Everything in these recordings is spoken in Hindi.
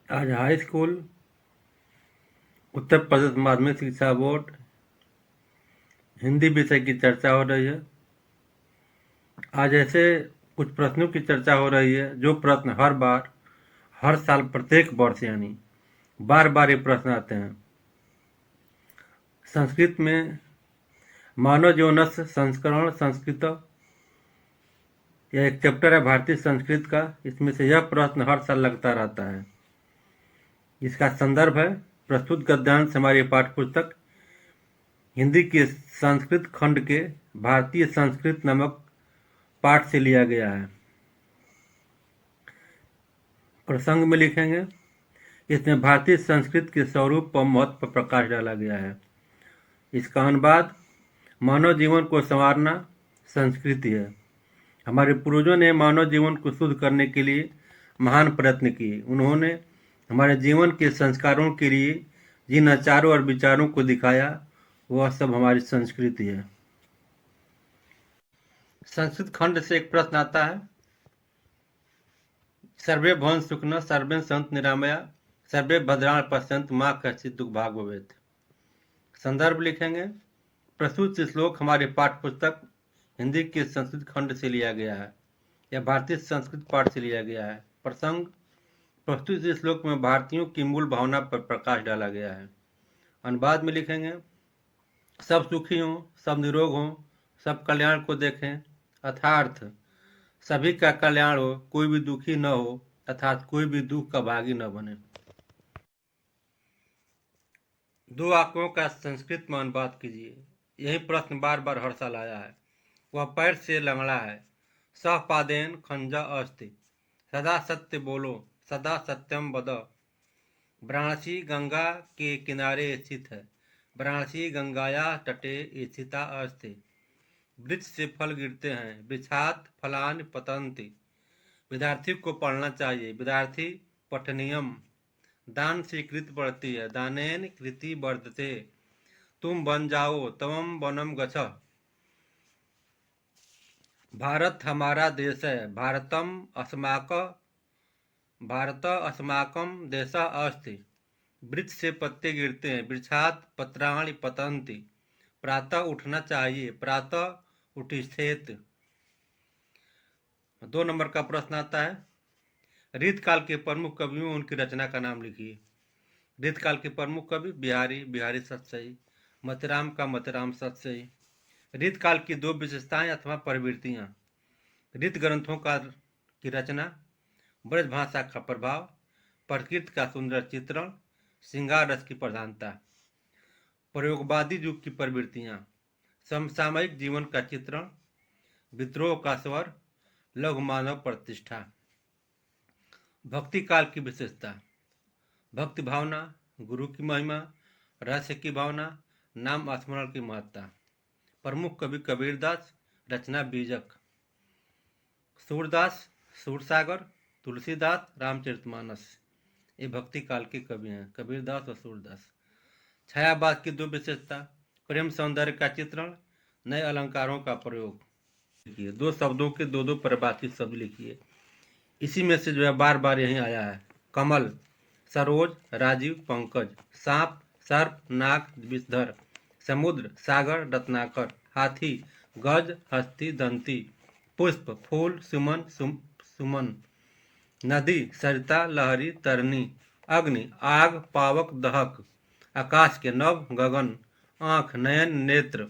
आज हाई स्कूल उत्तर प्रदेश माध्यमिक शिक्षा बोर्ड हिंदी विषय की चर्चा हो रही है। आज ऐसे कुछ प्रश्नों की चर्चा हो रही है जो प्रश्न हर साल प्रत्येक वर्ष यानी बार बार ये प्रश्न आते हैं। संस्कृत में मानव जीवनस्य संस्करण संस्कृत यह एक चैप्टर है भारतीय संस्कृत का। इसमें से यह प्रश्न हर साल लगता रहता है। इसका संदर्भ है प्रस्तुत गद्यांश हमारी पाठ्य पुस्तक हिंदी के संस्कृत खंड के भारतीय संस्कृत नामक पाठ से लिया गया है। प्रसंग में लिखेंगे, इसमें भारतीय संस्कृत के स्वरूप और महत्व पर प्रकाश डाला गया है। इसका अनुवाद मानव जीवन को संवारना संस्कृति है। हमारे पूर्वजों ने मानव जीवन को शुद्ध करने के लिए महान प्रयत्न किए। उन्होंने हमारे जीवन के संस्कारों के लिए जिन आचारों और विचारों को दिखाया वह सब हमारी संस्कृति है। संस्कृत खंड से एक प्रश्न आता है, सर्वे भवन्तु सुखिनः सर्वे सन्तु निरामया सर्वे भद्राणि पश्यन्तु मा कश्चित् दुर्भाग् भवेत्। संदर्भ लिखेंगे, प्रस्तुत श्लोक हमारे पाठ्य पुस्तक हिंदी के संस्कृत खंड से लिया गया है। यह भारतीय संस्कृत पाठ से लिया गया है। प्रसंग, प्रस्तुत श्लोक में भारतीयों की मूल भावना पर प्रकाश डाला गया है। अनुवाद में लिखेंगे, सब सुखी हों, सब निरोग हों, सब कल्याण को देखें, अर्थात सभी का कल्याण हो, कोई भी दुखी न हो, अर्थात कोई भी दुख का भागी न बने। दो वाक्यों का संस्कृत में अनुवाद कीजिए। यही प्रश्न बार बार हर साल आया है। वह पैर से लंगड़ा है, सह पादेन खंजा अस्ति, सदा सत्य बोलो, सदा सत्यम वद। वाराणसी गंगा के किनारे स्थित है, वाराणसी गंगाया तटे स्थिता अस्ति। वृक्ष से फल गिरते हैं, वृक्षात फलानि पतन्ति। विद्यार्थी को पढ़ना चाहिए, विद्यार्थी पठनीयम। दान से कृति बढ़ती है, दानेन कृति वर्धते। तुम बन जाओ तवम वनम गच्छ। भारत हमारा देश है, भारत अस्माकं देशः अस्ति। वृक्ष से पत्ते गिरते हैं, वृक्षात पत्राणि पतन्ति। प्रातः उठना चाहिए, प्रातः उठिष्ठेत्। 2 नंबर का प्रश्न आता है, रीतकाल के प्रमुख कवियों उनकी रचना का नाम लिखिए। रीतकाल के प्रमुख कवि बिहारी सतसई, मतिराम का मतिराम सतसई। रीतकाल की 2 विशेषताएं अथवा प्रवृत्तियां, रीत ग्रंथों की रचना, ब्रज भाषा का प्रभाव, प्रकृति का सुंदर चित्रण, श्रृंगार रस की प्रधानता। प्रयोगवादी युग की प्रवृत्तियां, समसामयिक जीवन का चित्रण, विद्रोह का स्वर, लघु मानव प्रतिष्ठा। भक्ति काल की विशेषता, भक्ति भावना, गुरु की महिमा, रहस्य की भावना, नाम स्मरण की महत्ता। प्रमुख कवि कबीरदास, रचना बीजक। सूरदास, सूरसागर, तुलसीदास, रामचरितमानस। ये भक्ति काल के कवि हैं, कबीरदास और सूरदास। छायावाद की 2 विशेषता, प्रेम सौंदर्य का चित्रण, नए अलंकारों का प्रयोग। लिखिए 2 शब्दों के 2 परिभाषित शब्द लिखिए। इसी में से जो है बार बार यही आया है, कमल, सरोज, राजीव, पंकज। सांप, सर्प, नाग, विषधर। समुद्र, सागर, रत्नाकर। हाथी, गज, हस्ती, दंती। पुष्प, फूल, सुमन, सुमन। नदी, सरिता, लहरी, तरनी। अग्नि, आग, पावक, दहक। आकाश के नभ, गगन। आँख, नयन, नेत्र।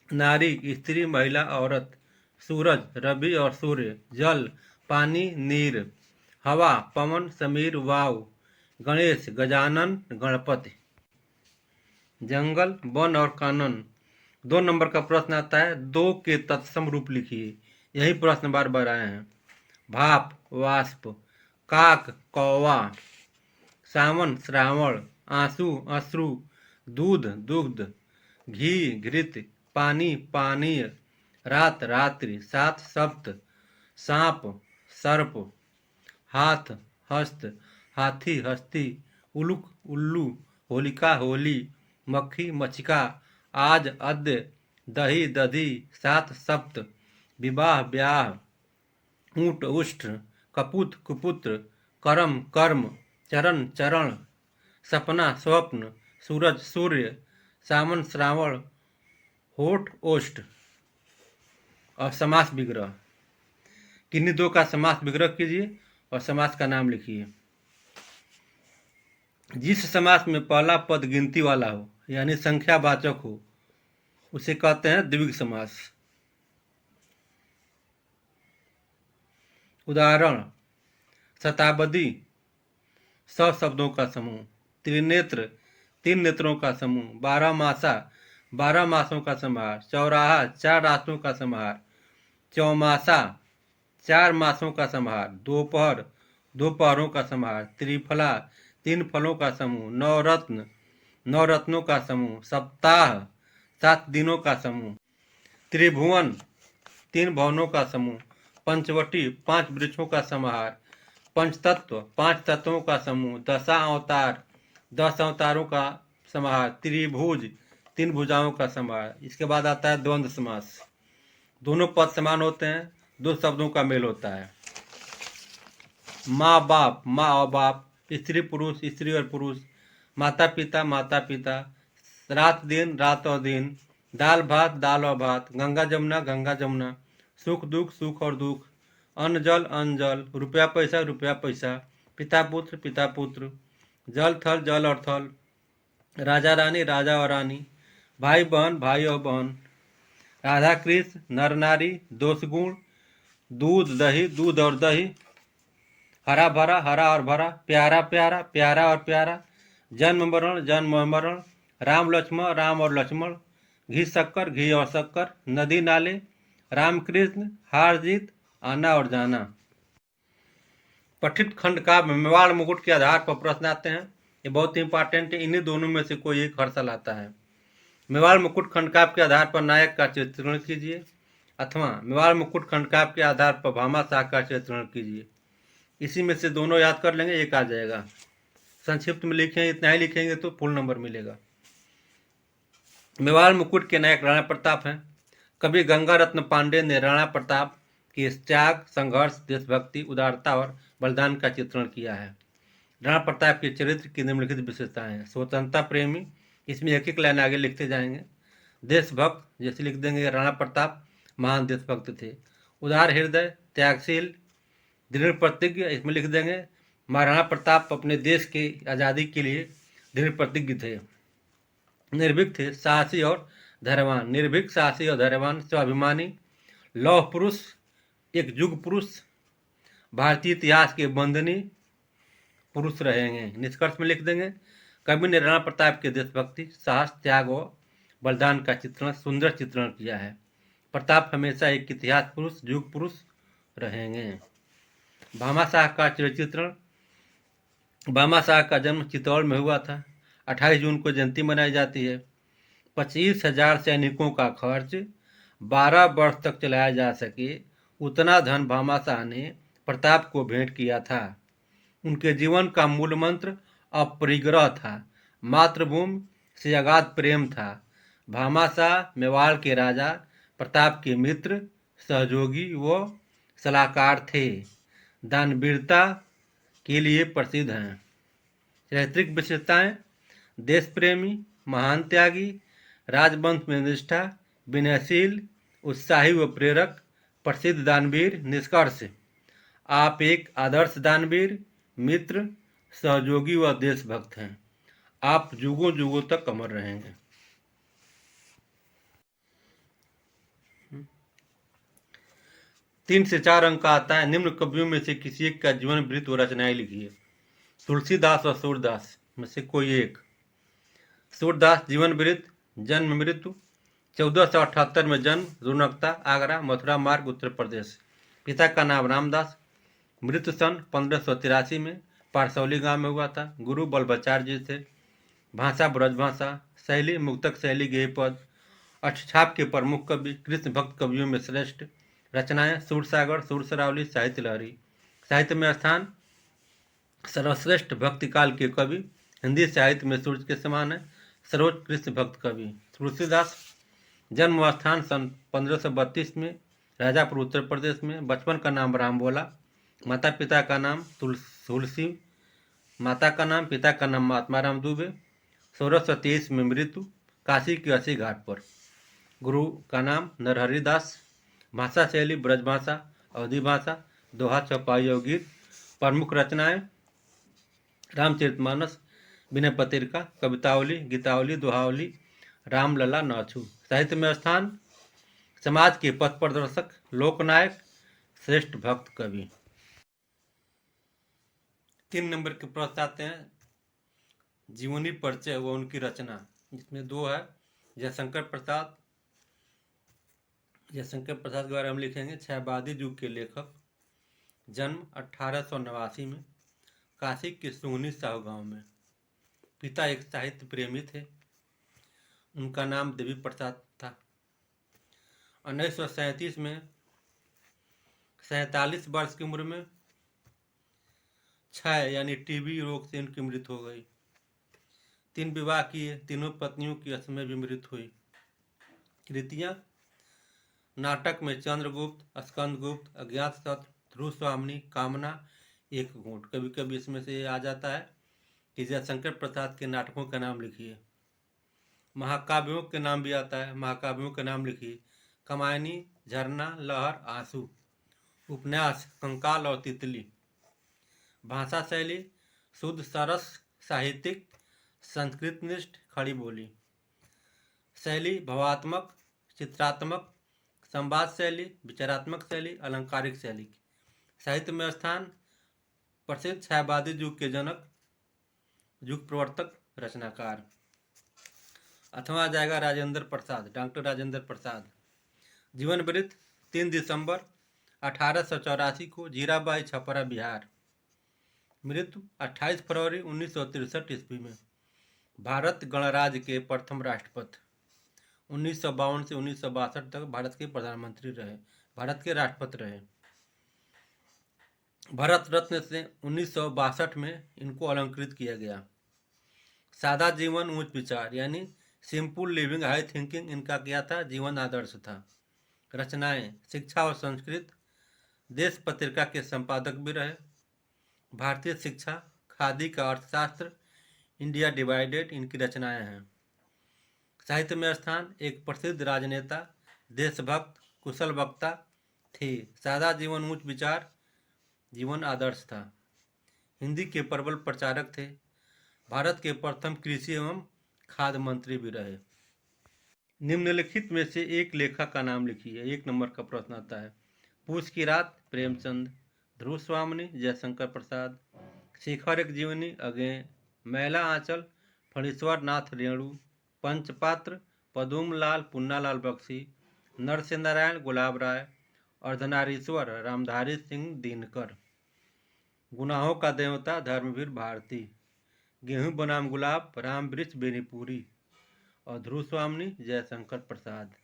नारी, स्त्री, महिला, औरत। सूरज, रवि और सूर्य। जल, पानी, नीर। हवा, पवन, समीर, वायु। गणेश, गजानन, गणपति। जंगल, वन और कानन। 2 नंबर का प्रश्न आता है, 2 के तत्सम रूप लिखिए। यही प्रश्न बार बार आए हैं। भाप, वाष्प। काक, कौवा। सावन, श्रावण। आंसू, अश्रु। दूध, दुग्ध। घी, घृत। पानी, पानीय। रात, रात्रि। 7 सप्त। सांप, सर्प। हाथ, हस्त। हाथी, हस्ती। उलुक, उल्लू। होलिका, होली। मक्खी, मक्षिका। आज, अद्य। दही, दधी। 7 सप्त। विवाह, ब्याह। ऊँट, उष्ट। कपूत, कुपुत्र। करम, कर्म। चरण चरण, सपना स्वप्न, सूरज सूर्य, सावन श्रावण, होठ ओष्ठ। और समास विग्रह, किन्हीं दो का समास विग्रह कीजिए और समास का नाम लिखिए। जिस समास में पहला पद गिनती वाला हो यानी संख्यावाचक हो उसे कहते हैं द्विग समास। उदाहरण, शताब्दी 100 शब्दों का समूह, त्रिनेत्र 3 नेत्रों का समूह, 12 मासा 12 मासों का समाहार, चौराहा 4 रातों का समाहार, चौमासा 4 मासों का समाहार, दोपहर 2 पहरों का समाहार, त्रिफला 3 फलों का समूह, नवरत्न 9 रत्नों का समूह, सप्ताह 7 दिनों का समूह, त्रिभुवन 3 भवनों का समूह, पंचवटी 5 वृक्षों का समाहार, पंचतत्व 5 तत्वों का समूह, दशा अवतार 10 अवतारों का समाहार, त्रिभुज 3 भुजाओं का समाहार। इसके बाद आता है द्वंद्व समास। दोनों पद समान होते हैं, 2 शब्दों का मेल होता है। माँ बाप, माँ और बाप, स्त्री पुरुष, स्त्री और पुरुष, माता पिता, रात दिन, रात और दिन, दाल भात, दाल और भात, गंगा जमुना, सुख दुख और दुख, अन्न जल, रुपया पैसा, पिता पुत्र, जल और थल, राजा और रानी, भाई और बहन, राधा कृष्ण, नर नारी, दोष गुण, दूध और दही, हरा और भरा, प्यारा और प्यारा, जन्म मरण, राम और लक्ष्मण, घी और शक्कर, नदी नाले, राम कृष्ण, हार जीत, आना और जाना। पठित खंड काव्य में मेवाड़ मुकुट के आधार पर प्रश्न आते हैं। ये बहुत इंपॉर्टेंट है, इन्हीं दोनों में से कोई एक हर साल आता है। मेवाड़ मुकुट खंड काव्य के आधार पर नायक का चित्रण कीजिए, अथवा मेवाड़ मुकुट खंड काव्य के आधार पर भामा शाह का चित्रण कीजिए। इसी में से दोनों याद कर लेंगे, एक आ जाएगा। संक्षिप्त में लिखें, इतना ही लिखेंगे तो फुल नंबर मिलेगा। मेवाड़ मुकुट के नायक राणा प्रताप हैं। कवि गंगा रत्न पांडे ने राणा प्रताप के त्याग, संघर्ष, देशभक्ति, उदारता और बलिदान का चित्रण किया है। राणा प्रताप के चरित्र की निम्नलिखित विशेषताएं हैं। स्वतंत्रता प्रेमी, इसमें एक लाइन आगे लिखते जाएंगे। देशभक्त, जैसे लिख देंगे राणा प्रताप महान देशभक्त थे। उदार हृदय, त्यागशील, दृढ़ प्रतिज्ञ, इसमें लिख देंगे महाराणा प्रताप अपने देश की आज़ादी के लिए दृढ़ प्रतिज्ञ थे। निर्भीक थे, साहसी और धैर्यवान, स्वाभिमानी, लौह पुरुष, एक युग पुरुष, भारतीय इतिहास के वंदनीय पुरुष रहेंगे। निष्कर्ष में लिख देंगे कवि ने राणा प्रताप के देशभक्ति, साहस, त्याग और बलिदान का सुंदर चित्रण किया है। प्रताप हमेशा एक इतिहास पुरुष, युग पुरुष रहेंगे। भामा शाह का चित्रण। भामा शाह का जन्म चित्तौड़ में हुआ था। 28 जून को जयंती मनाई जाती है। 25,000 सैनिकों का खर्च 12 वर्ष तक चलाया जा सके उतना धन भामा शाह ने प्रताप को भेंट किया था। उनके जीवन का मूल मंत्र अपरिग्रह था, मातृभूमि से अगाध प्रेम था। भामा शाह मेवाड़ के राजा प्रताप के मित्र, सहयोगी व सलाहकार थे। दानवीरता के लिए प्रसिद्ध हैं। चारित्रिक विशेषताएं, देश प्रेमी, महान त्यागी, राजवंश में निष्ठा, विनयशील, उत्साही व प्रेरक, प्रसिद्ध दानवीर। निष्कर्ष, आप एक आदर्श दानवीर, मित्र, सहयोगी व देशभक्त हैं। आप युगों युगों तक अमर रहेंगे। 3 से 4 अंक का आता है। निम्न कवियों में से किसी एक का जीवन वृत्त व रचनाएं लिखिए। तुलसीदास और सूरदास में से कोई एक। सूरदास जीवन वृत्त, जन्म मृत्यु। 1478 में जन्म, रुनकता, आगरा, मथुरा मार्ग, उत्तर प्रदेश। पिता का नाम रामदास। मृत्यु सन 1583 में पारसौली गांव में हुआ था। गुरु बल्लभाचार्य जी थे। भाषा ब्रजभाषा, शैली मुक्तक शैली, गेय पद। अष्टछाप के प्रमुख कवि, कृष्ण भक्त कवियों में श्रेष्ठ। रचनाएं, सूरसागर, सूरसरावली, साहित्य लहरी। साहित्य में स्थान, सर्वश्रेष्ठ भक्तिकाल के कवि, हिंदी साहित्य में सूर्य के समान है, सर्वोच्च कृष्ण भक्त कवि। तुलसीदास जन्म स्थान सन 1532 में राजापुर उत्तर प्रदेश में। बचपन का नाम राम बोला। माता पिता का नाम तुलसी माता का नाम, पिता का नाम महात्मा राम दुबे। 1623 में मृत्यु, काशी के अस्सी घाट पर। गुरु का नाम नरहरि दास। भाषा शैली ब्रजभाषा, अवधी भाषा, दोहा, चौपाई और गीत। प्रमुख रचनाएं रामचरितमानस, विनय पत्रिका, कवितावली, गीतावली, दोहावली, रामलला, नाथू। साहित्य में स्थान समाज के पथ प्रदर्शक, लोकनायक, श्रेष्ठ भक्त कवि। 3 नंबर के प्रश्न आते हैं। जीवनी परिचय व उनकी रचना, जिसमें 2 है। जयशंकर प्रसाद के बारे में हम लिखेंगे। छायावादी युग के लेखक। जन्म 1889 में, काशी के सुंगनी साहू गांव में। पिता एक साहित्य प्रेमी थे, उनका नाम देवी प्रसाद था। 1937 में 47 वर्ष की उम्र में क्षय यानी टीबी रोग से उनकी मृत्यु हो गई। 3 विवाह किए, तीनों पत्नियों की असमय भी मृत्यु हुई। कृतियां नाटक में चंद्रगुप्त, स्कंदगुप्त, अज्ञातशत्रु, ध्रुव स्वामिनी, कामना, एक घूंट। कभी कभी इसमें से आ जाता है कि जयशंकर प्रसाद के नाटकों का नाम लिखिए। महाकाव्यों के नाम भी आता है, महाकाव्यों के नाम लिखिए। कमायनी, झरना, लहर, आंसू। उपन्यास कंकाल और तितली। भाषा शैली शुद्ध सरस, साहित्यिक, संस्कृतनिष्ठ, खड़ी बोली। शैली भावात्मक, चित्रात्मक, संवाद शैली, विचारात्मक शैली, अलंकारिक शैली। साहित्य में स्थान प्रसिद्ध छायावादी युग के जनक, युग प्रवर्तक, रचनाकार। अथवा जाएगा राजेंद्र प्रसाद, डॉक्टर राजेंद्र प्रसाद। जीवन वृत्त 3 दिसंबर 1884 को जीराबाई, छपरा, बिहार। मृत्यु 28 फरवरी 1963 ईस्वी में। भारत गणराज्य के प्रथम राष्ट्रपति। 1952 से 1962 तक भारत के प्रधानमंत्री रहे, भारत के राष्ट्रपति रहे। भारत रत्न से 1962 में इनको अलंकृत किया गया। सादा जीवन उच्च विचार यानी सिंपल लिविंग हाई थिंकिंग इनका क्या था, जीवन आदर्श था। रचनाएं शिक्षा और संस्कृत, देश पत्रिका के संपादक भी रहे। भारतीय शिक्षा, खादी का अर्थशास्त्र, इंडिया डिवाइडेड इनकी रचनाएं हैं। साहित्य में स्थान एक प्रसिद्ध राजनेता, देशभक्त, कुशल वक्ता थे। सादा जीवन उच्च विचार, जीवन आदर्श था। हिंदी के प्रबल प्रचारक थे। भारत के प्रथम कृषि एवं खाद्य मंत्री भी रहे। निम्नलिखित में से एक लेखक का नाम लिखिए। 1 नंबर का प्रश्न आता है। पूस की रात, प्रेमचंद। ध्रुव स्वामिनी, जयशंकर प्रसाद। शेखर एक जीवनी, अगे। मैला आंचल, फणीश्वर नाथ रेणु। पंचपात्र, पदुमलाल, पुन्नालाल बख्शी। नरसिंह नारायण, गुलाब राय। अर्धनारीश्वर, रामधारी सिंह दिनकर। गुनाहों का देवता, धर्मवीर भारती। गेहूं बनाम गुलाब, राम वृक्ष बेनीपुरी। और ध्रुव स्वामिनी, जयशंकर प्रसाद।